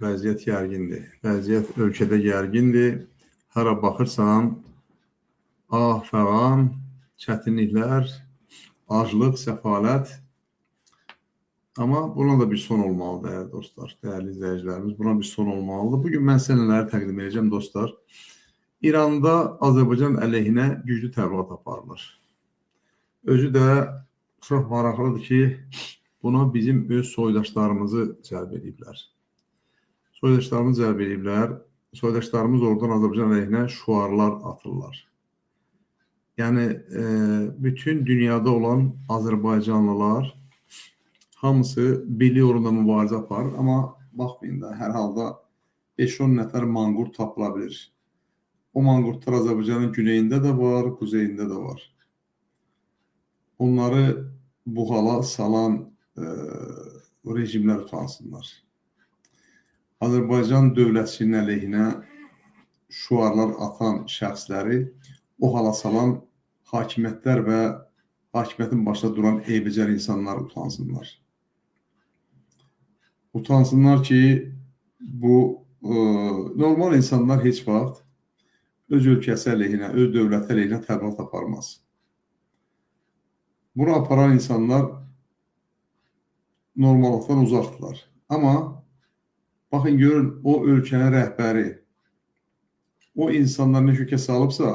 vəziyyət gərgindir. Vəziyyət ölkədə gərgindir. Hara baxırsan, fəğan, çətinliklər, aclıq, səfalət. Amma buna da bir son olmalıdır, dəyərli dostlar, dəyərli izləyicilərimiz. Buna bir son olmalıdır. Bugün mən sizə nələri təqdim edəcəm, dostlar. İranda Azərbaycan əleyhinə güclü təbliğat aparılır. Özü də çox maraqlıdır ki, buna bizim öz soydaşlarımızı cəlb ediblər. Soydaşlarımız cəlb ediblər. Soydaşlarımız oradan Azərbaycan əleyhinə şüarlar atırlar. Yəni, bütün dünyada olan Azərbaycanlılar hamısı birlik uğrunda mübarizə aparır. Amma baxmayın da, hər halda 5-10 nəfər manqurt tapıla bilir. O manqurtlar Azərbaycanın güneyində də var, quzeyində də var. Onları bu hala salan rejimlər utansınlar. Azərbaycan dövlətçinin əleyhinə şüarlar atan şəxsləri o hala salan hakimiyyətlər və hakimiyyətin başında duran eybəcər insanlar utansınlar. Utansınlar ki, bu normal insanlar heç vaxt öz ölkəsi əleyhinə, öz dövləti əleyhinə təbliğat aparmaz. Bunu aparan insanlar normallıqdan uzaqdırlar. Amma baxın, görün, o ölkənin rəhbəri o insanlar nə kökə salıbsa,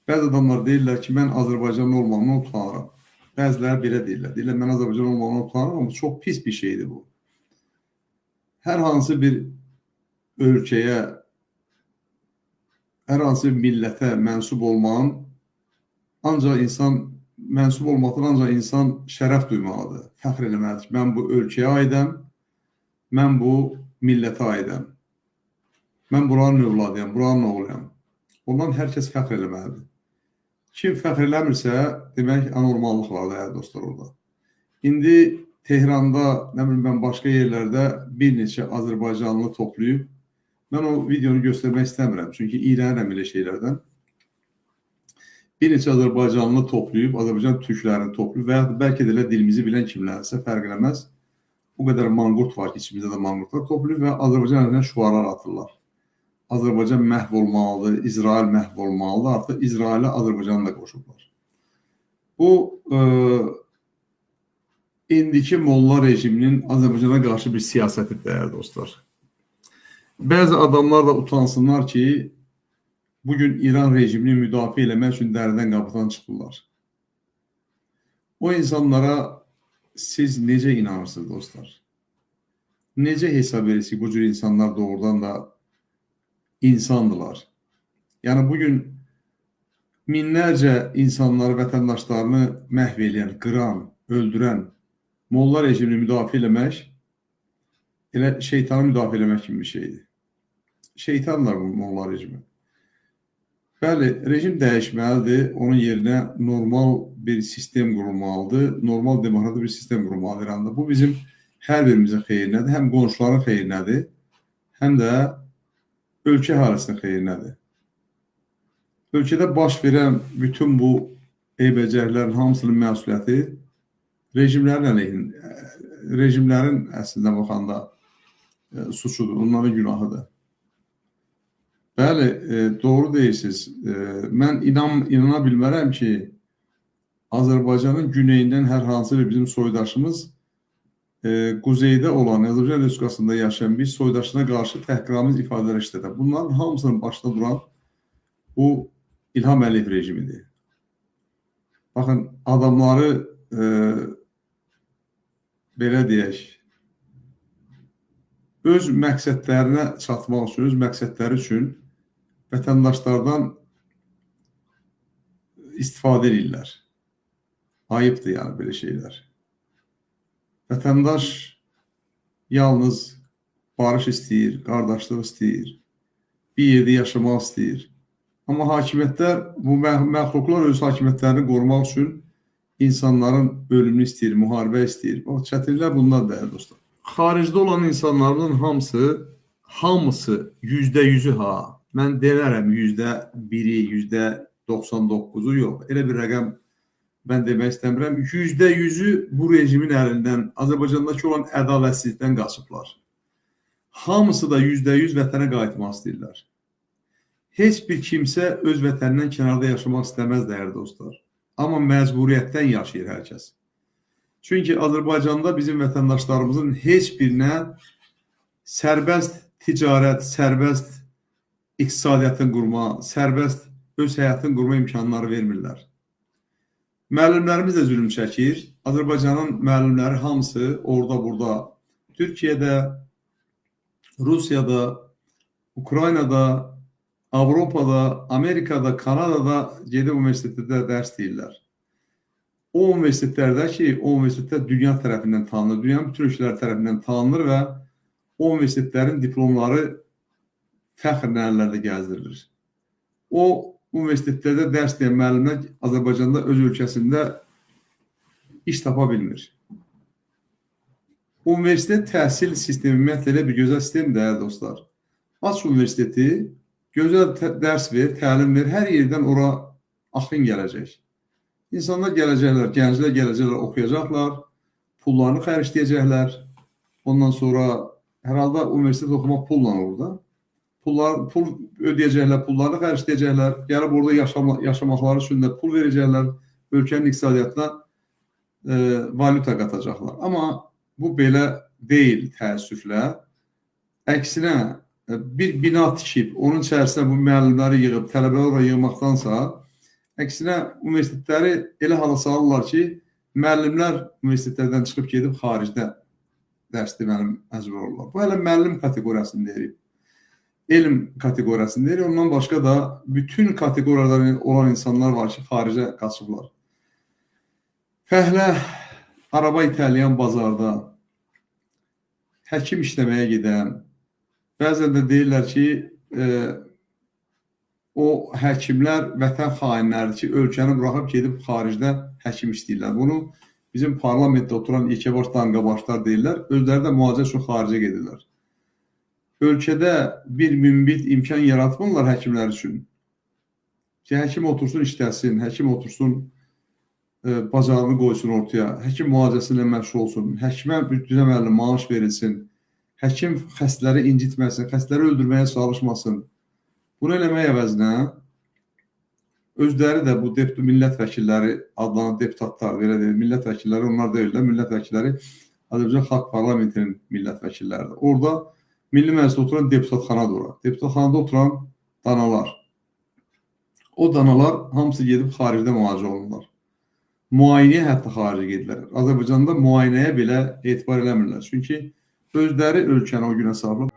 bəzi adamlar deyirlər ki, mən Azərbaycanlı olmağımdan utanıram. Bəziləri belə deyirlər. Deyirlər, mən Azərbaycanlı olmağımdan utanıram, amma çox pis bir şeydir bu. Hər hansı bir ölkəyə, hər hansı bir millətə mənsub olmağın ancaq insan mənsub olmaqdan ancaq insan şərəf duymalıdır, fəxr eləməlidir. Mən bu ölkəyə aidəm, mən bu millətə aidəm. Mən buranın övladıyam, buranın oğluyam. Ondan hər kəs fəxr eləməlidir. Kim fəxr eləmirsə, demək anormallıq var da, dostlar, orada. İndi Tehranda, nə bilim mən, başqa yerlərdə bir neçə Azərbaycanlı toplayıb, mən o videonu göstərmək istəmirəm, çünki iyrənirəm elə şeylərdən. Bir neçə Azərbaycanlı toplayıb, Azərbaycan türklərini toplayıb və ya bəlkə də elə dilimizi bilən kimlərsə fərq eləməz. Bu qədər manqurt var ki, içimizdə də manqurtlar toplayıb və Azərbaycan əleyhinə şüarlar atırlar. Azərbaycan məhv olmalıdır, İsrail məhv olmalıdır, artıq İsrailə Azərbaycanı da qoşublar. Bu, indiki molla rejiminin Azərbaycana qarşı bir siyasətidir, dəyərli dostlar. Bəzi adamlar da utansınlar ki, bugün İran rejimini müdafiə eləmək üçün dəridən qapıdan çıxırlar. O insanlara siz necə inanırsınız, dostlar? Necə hesab edirsiniz ki, bu cür insanlar doğrudan da insandırlar? Yəni, bugün minlərcə insanları, vətəndaşlarını məhv edən, qıran, öldürən molla rejimini müdafiə eləmək, elə şeytanı müdafiə eləmək kimi bir şeydir. Şeytanlar bu molla rejimi. Bəli, rejim dəyişməlidir, onun yerinə normal bir sistem qurulmalıdır, normal demokratik bir sistem qurulmalıdır İranda. Bu bizim hər birimizin xeyrinədir, həm qonşuların xeyrinədir, həm də ölkə əhalisinin xeyrinədir. Ölkədə baş verən bütün bu eybəcərlərin hamısının məsuliyyəti rejimlərin əslində baxanda suçudur, onların günahıdır. Bəli, doğru deyirsiniz. Mən inana bilmərəm ki, Azərbaycanın güneyindən hər hansı bir bizim soydaşımız quzeydə olan, Azərbaycan Respublikasında yaşayan bir soydaşına qarşı təhqiramiz ifadələr işlədir. Bunların hamısının başında duran bu İlham Əliyev rejimidir. Baxın, adamları belə deyək, öz məqsədlərinə çatmaq üçün, öz məqsədləri üçün vətəndaşlardan istifadə edirlər. Ayıbdır yəni belə şeylər. Vətəndaş yalnız barış istəyir, qardaşlıq istəyir, bir yerdə yaşamaq istəyir. Amma hakimiyyətlər, bu məxluqlar öz hakimiyyətlərini qorumaq üçün insanların ölümünü istəyir, müharibə istəyir. O çətinliklər bunlar dəyərli dostlar. Xaricdə olan insanların hamısı %100'ü ha. Mən delərəm %1'i, %99'u yox. Elə bir rəqəm mən demək istəmirəm. %100'ü bu rejimin əlindən, Azərbaycandakı olan ədalətsizlikdən qaçıblar. Hamısı da %100 vətənə qayıtmaq istəyirlər. Heç bir kimsə öz vətənindən kənarda yaşamaq istəməz, dəyərli dostlar. Amma məcburiyyətdən yaşayır hər kəs. Çünki Azərbaycanda bizim vətəndaşlarımızın heç birinə sərbəst ticarət, sərbəst iqtisadiyyatın qurma, sərbəst öz həyatını qurma imkanları vermirlər. Müəllimlərimiz də zülm çəkir. Azərbaycanın müəllimləri hamısı orada, burada, Türkiyədə, Rusiyada, Ukraynada, Avropada, Amerikada, Kanadada gedib universitetdə dərs deyirlər. O universitetlərdə ki, o universitetlər dünya tərəfindən tanınır, dünyanın bütün ölkələri tərəfindən tanınır və o universitetlərin diplomları fəxrlə əllərdə gəzdirilir. O universitetlərdə dərs deyən müəllimlər Azərbaycanda öz ölkəsində iş tapa bilmir. Universitet təhsil sistemi ümumiyyətlə elə bir gözəl sistemdir, dəyərli dostlar. Aç universiteti, gözəl dərs ver, təlim ver, hər yerdən ora axın gələcək. İnsanlar gələcəklər, gənclər gələcəklər, oxuyacaqlar, pullarını xərcləyəcəklər. Ondan sonra hər halda universitet oxumaq pulla orada. Pul ödəyəcəklər, pullarını xərcləyəcəklər, gəlib orada yaşamaqları üçün də pul verəcəklər, ölkənin iqtisadiyyatına valyuta qatacaqlar. Amma bu belə deyil təəssüflə. Əksinə, bir bina tikib, onun içərisində bu müəllimləri yığıb, tələbələri oraya yığmaqdansa, əksinə, universitetləri elə hala salırlar ki, müəllimlər universitetlərdən çıxıb gedib xaricdə dərs deməli məcbur olurlar. Bu hələ müəllim kateqoriyasını deyirik. Elm kateqoriyasını deyirik. Ondan başqa da bütün kateqoriyalardan olan insanlar var ki, xaricə qaçıblar. Fəhlə araba itələyən bazarda, həkim işləməyə gedən, bəzən də deyirlər ki, o həkimlər vətən xainləridir ki, ölkəni buraxıb gedib xaricdə həkim istəyirlər. Bunu bizim parlamentdə oturan yekəbaş danqabaşlar deyirlər, özləri də müalicə üçün xaricə gedirlər. Ölkədə bir münbit imkan yaratmırlar həkimlər üçün. Ki, həkim otursun işləsin, həkim otursun bacarını qoysun ortaya, həkim müalicəsilə məşğul olsun, həkimə düzəməlli maaş verilsin, həkim xəstələri incitməsin, xəstələri öldürməyə çalışmasın. Bunu eləmək əvəzinə özləri də bu millət vəkilləri adlanan deputatlar, belə deyil, millət vəkilləri onlar deyirlər, millət vəkilləri Azərbaycan Xalq Parlamentinin millət vəkilləridir. Orada Milli Məclisdə oturan deputatxanadır ora. Deputatxanada oturan danalar. O danalar hamısı gedib xaricdə müalicə olunurlar. Müayinəyə hətta xaricə gedirlər. Azərbaycanda müayinəyə belə etibar eləmirlər. Çünki özləri ölkəni o günə salırlar.